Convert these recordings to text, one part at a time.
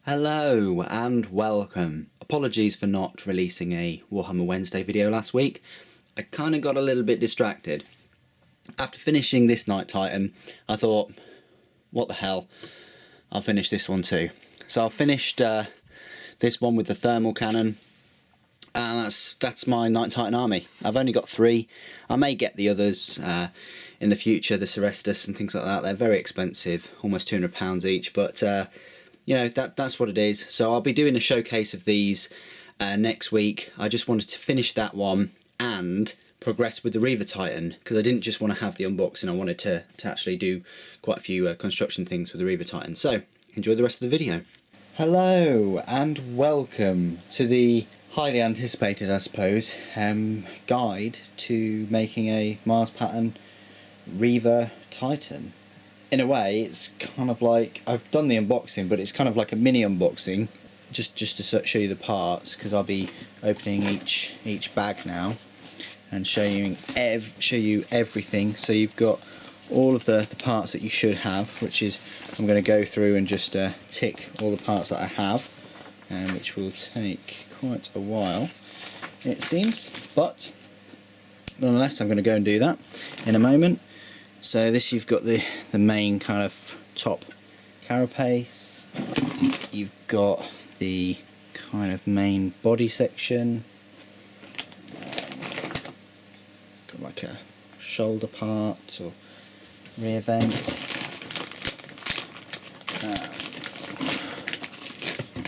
Hello and welcome. Apologies for not releasing a Warhammer Wednesday video last week. I kind of got a little bit distracted. After finishing this Knight Titan, I thought, what the hell, I'll finish this one too. So I've finished this one with the thermal cannon, and that's my Knight Titan army. I've only got 3. I may get the others in the future, the Cerestus and things like that. They're very expensive, almost £200 each, but you know, that's what it is. So I'll be doing a showcase of these next week. I just wanted to finish that one and progress with the Reaver Titan, because I didn't just want to have the unboxing, I wanted to actually do quite a few construction things with the Reaver Titan. So enjoy the rest of the video. Hello and welcome to the highly anticipated, I suppose, guide to making a Mars pattern Reaver Titan. In a way, it's kind of like, I've done the unboxing, but it's kind of like a mini unboxing, just to show you the parts, because I'll be opening each bag now and show you everything. So you've got all of the parts that you should have, which is, I'm going to go through and just tick all the parts that I have, which will take quite a while, it seems, but nonetheless I'm going to go and do that in a moment. So this, you've got the main kind of top carapace, you've got the kind of main body section, got like a shoulder part or rear vent,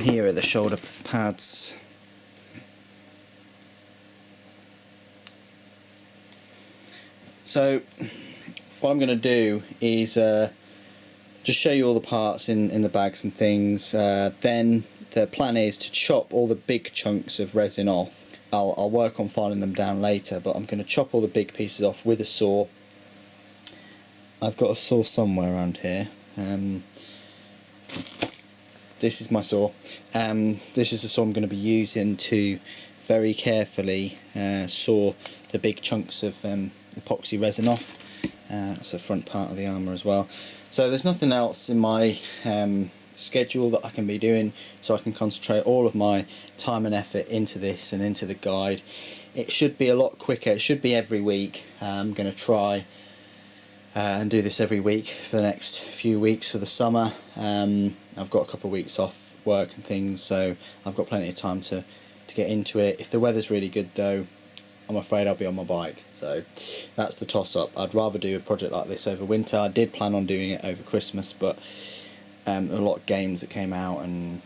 here are the shoulder pads, so what I'm going to do is just show you all the parts in the bags and things. Then the plan is to chop all the big chunks of resin off. I'll work on filing them down later, but I'm going to chop all the big pieces off with a saw. I've got a saw somewhere around here. This is my saw. This is the saw I'm going to be using to very carefully saw the big chunks of epoxy resin off. It's the front part of the armour as well. So there's nothing else in my schedule that I can be doing, so I can concentrate all of my time and effort into this and into the guide. It should be a lot quicker. It should be every week. I'm going to try and do this every week for the next few weeks for the summer. I've got a couple of weeks off work and things, so I've got plenty of time to get into it. If the weather's really good though, I'm afraid I'll be on my bike, so that's the toss-up. I'd rather do a project like this over winter. I did plan on doing it over Christmas, but a lot of games that came out and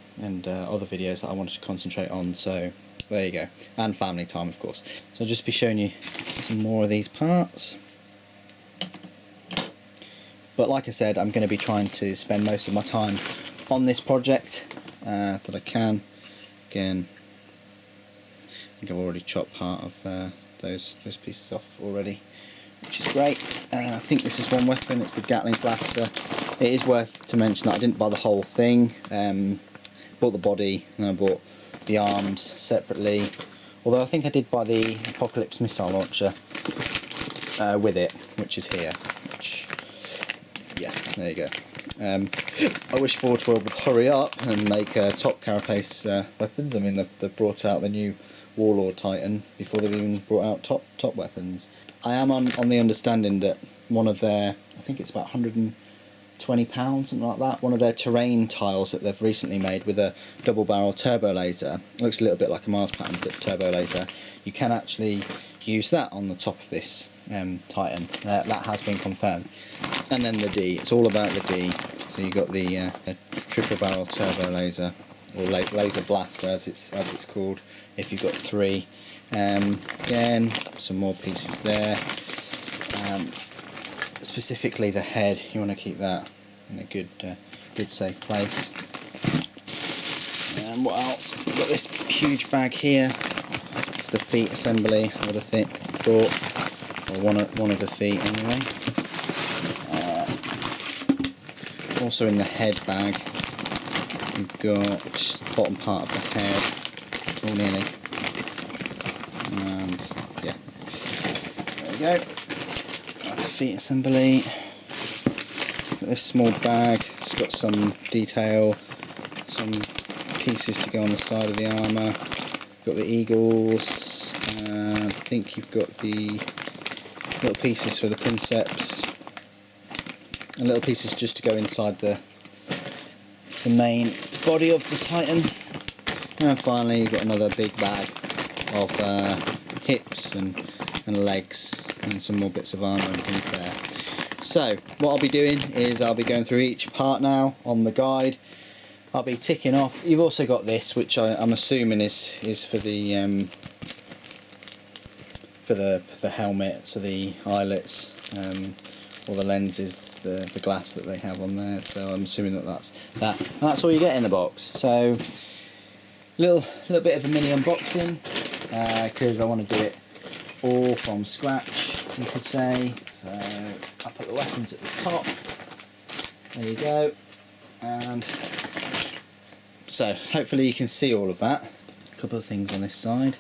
other videos that I wanted to concentrate on, so there you go. And family time, of course. So I'll just be showing you some more of these parts. But like I said, I'm going to be trying to spend most of my time on this project that I can. Again, I think I've already chopped part of those pieces off already, which is great. I think this is one weapon, it's the Gatling blaster. It is worth to mention that I didn't buy the whole thing. Bought the body and I bought the arms separately, although I think I did buy the Apocalypse missile launcher with it, which is here, which, yeah, there you go. I wish Forge World would hurry up and make top carapace weapons. I mean, they've brought out the new Warlord Titan before they've even brought out top weapons. I am on the understanding that one of their, I think it's about £120, something like that, one of their terrain tiles that they've recently made with a double barrel turbo laser, it looks a little bit like a Mars pattern but turbo laser, you can actually use that on the top of this Titan. That has been confirmed. And then the D, it's all about the D. So you've got the triple barrel turbo laser, or laser blaster as it's called, if you've got 3. Again, some more pieces there. Specifically the head, you want to keep that in a good safe place. And what else? We've got this huge bag here. It's the feet assembly, I would have thought, or one of the feet anyway. Also in the head bag, we've got the bottom part of the head, all nearly, and yeah, there we go. Feet assembly. Got this small bag, it's got some detail, some pieces to go on the side of the armour. Got the eagles, I think you've got the little pieces for the princeps, and little pieces just to go inside the main body of the Titan. And finally you've got another big bag of hips and legs and some more bits of armour and things there. So what I'll be doing is I'll be going through each part now on the guide. I'll be ticking off. You've also got this, which I'm assuming is for the helmet, so the eyelets, or the lenses, the glass that they have on there. So I'm assuming that's that. And that's all you get in the box. So little bit of a mini unboxing, because I want to do it all from scratch, you could say. So I'll put the weapons at the top. There you go. And so hopefully you can see all of that. A couple of things on this side,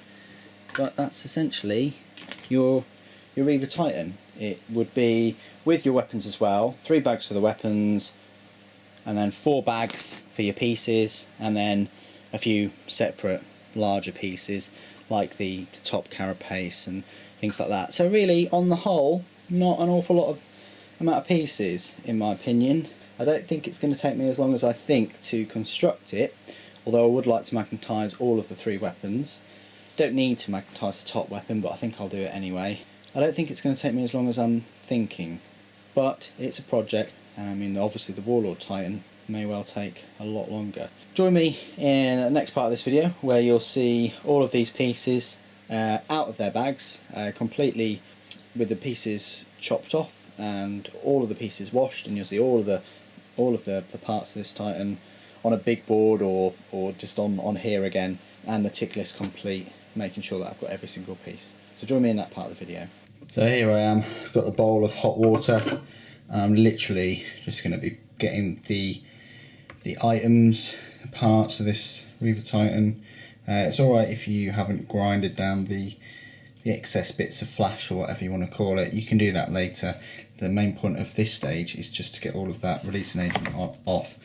but that's essentially your Reaver Titan. It would be with your weapons as well. 3 bags for the weapons, and then 4 bags for your pieces, and then a few separate larger pieces like the top carapace and things like that. So really, on the whole, not an awful lot of amount of pieces in my opinion. I don't think it's going to take me as long as I think to construct it, although I would like to magnetise all of the 3 weapons. Don't need to magnetise the top weapon, but I think I'll do it anyway. I don't think it's going to take me as long as I'm thinking, but it's a project. I mean, obviously the Warlord Titan may well take a lot longer. Join me in the next part of this video where you'll see all of these pieces out of their bags, completely with the pieces chopped off and all of the pieces washed, and you'll see all of the parts of this Titan on a big board or just on here again, and the tick list complete, making sure that I've got every single piece. So join me in that part of the video. So here I am, I've got the bowl of hot water. I'm literally just going to be getting the items, parts of this Reaver Titan. It's alright if you haven't grinded down the excess bits of flash or whatever you want to call it. You can do that later. The main point of this stage is just to get all of that releasing agent off.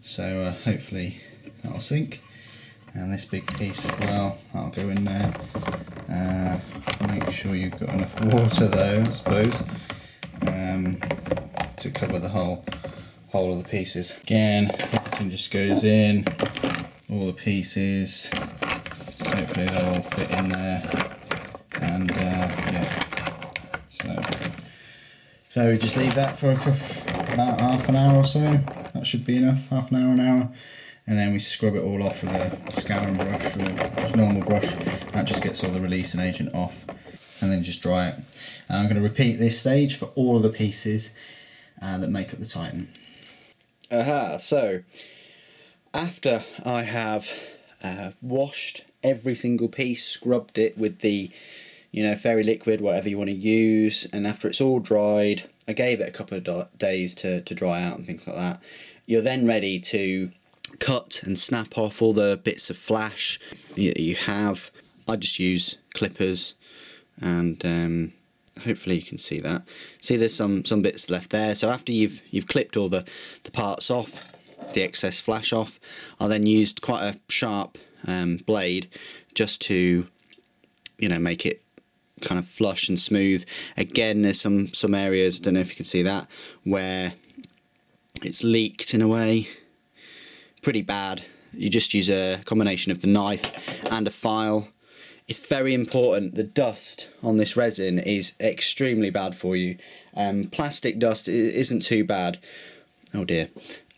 So hopefully that'll sink. And this big piece as well, that'll go in there. Make sure you've got enough water though, I suppose, to cover the whole of the pieces. Again, everything just goes in, all the pieces. Hopefully they'll all fit in there. And yeah, so we just leave that for about half an hour or so. That should be enough, half an hour, and then we scrub it all off with a scouring brush or just normal brush. That just gets all the releasing agent off, and then just dry it. And I'm going to repeat this stage for all of the pieces that make up the Titan. So after I have washed every single piece, scrubbed it with the fairy liquid, whatever you want to use, and after it's all dried, I gave it a couple of days to dry out and things like that. You're then ready to cut and snap off all the bits of flash that you have. I just use clippers, and hopefully you can see that. See, there's some bits left there. So after you've clipped all the parts off, the excess flash off, I then used quite a sharp blade just to make it kind of flush and smooth. Again, there's some areas, don't know if you can see that, where it's leaked in a way pretty bad. You just use a combination of the knife and a file. It's very important. The dust on this resin is extremely bad for you. Plastic dust isn't too bad, oh dear,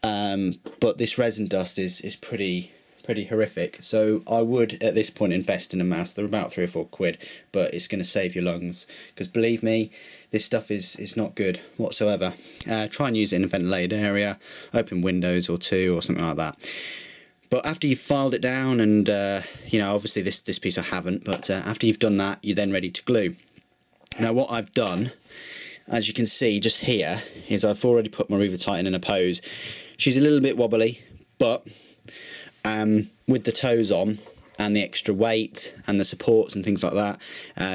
but this resin dust is pretty horrific. So I would at this point invest in a mask. They're about £3 or £4, but it's going to save your lungs, because believe me, this stuff is not good whatsoever. Try and use it in a ventilated area, open windows or 2 or something like that. But after you've filed it down, and obviously this piece I haven't, but after you've done that, you're then ready to glue. Now what I've done, as you can see just here, is I've already put my Reaver Titan in a pose. She's a little bit wobbly, but with the toes on and the extra weight and the supports and things like that,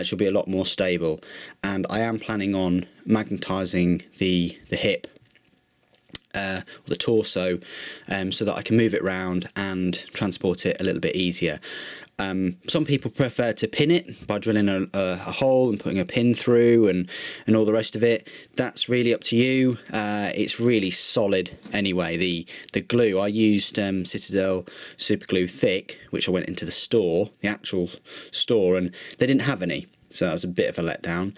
she'll be a lot more stable. And I am planning on magnetising the hip or the torso, so that I can move it around and transport it a little bit easier. Some people prefer to pin it by drilling a hole and putting a pin through and all the rest of it. That's really up to you. It's really solid anyway. The glue, I used Citadel super glue thick, which I went into the actual store, and they didn't have any, so that was a bit of a letdown.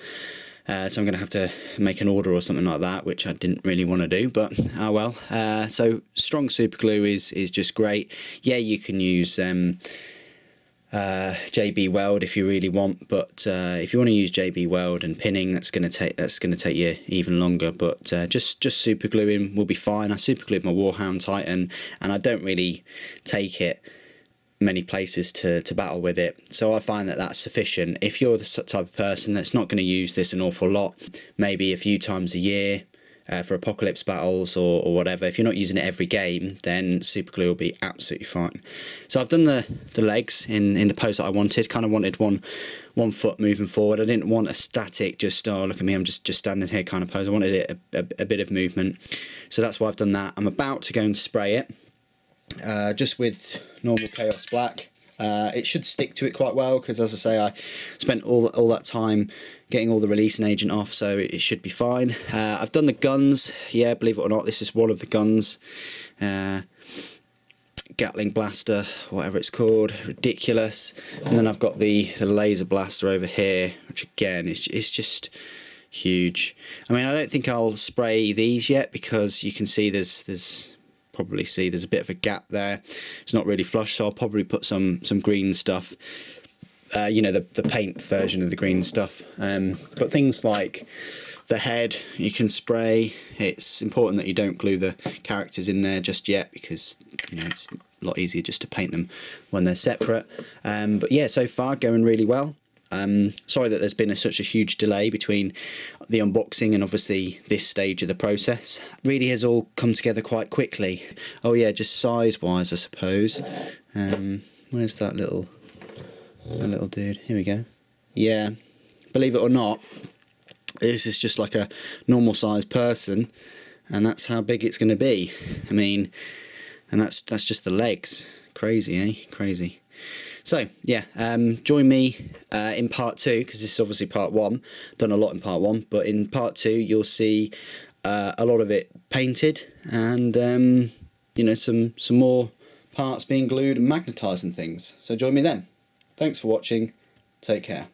So I'm going to have to make an order or something like that, which I didn't really want to do, but oh well. So strong super glue is just great. Yeah, you can use JB Weld if you really want, but if you want to use JB Weld and pinning, that's going to take you even longer. But just super gluing will be fine. I super glued my Warhound Titan, and I don't really take it many places to battle with it, so I find that that's sufficient. If you're the type of person that's not going to use this an awful lot, maybe a few times a year for apocalypse battles or whatever, if you're not using it every game, then super glue will be absolutely fine. So I've done the legs in the pose that I wanted. Kind of wanted one foot moving forward. I didn't want a static, just oh look at me, I'm just standing here kind of pose. I wanted it a bit of movement, so that's why I've done that. I'm about to go and spray it just with normal Chaos Black. It should stick to it quite well, because as I say, I spent all that time getting all the releasing agent off, so it should be fine. I've done the guns. Yeah, believe it or not, this is one of the guns. Gatling blaster, whatever it's called, ridiculous. And then I've got the laser blaster over here, which again is just huge. I mean, I don't think I'll spray these yet, because you can see there's a bit of a gap there. It's not really flush, so I'll probably put some green stuff, you know, the paint version of the green stuff. But things like the head, you can spray. It's important that you don't glue the characters in there just yet, because you know it's a lot easier just to paint them when they're separate. But yeah, so far going really well. Sorry that there's been such a huge delay between the unboxing and obviously this stage of the process. Really has all come together quite quickly. Oh yeah, just size wise I suppose. Where's that little dude? Here we go. Yeah, believe it or not, this is just like a normal sized person, and that's how big it's going to be. I mean, and that's just the legs. Crazy, eh? Crazy. So yeah, join me in part 2, because this is obviously part 1. Done a lot in part 1, but in part 2 you'll see a lot of it painted, and you know, some more parts being glued and magnetised and things. So join me then. Thanks for watching. Take care.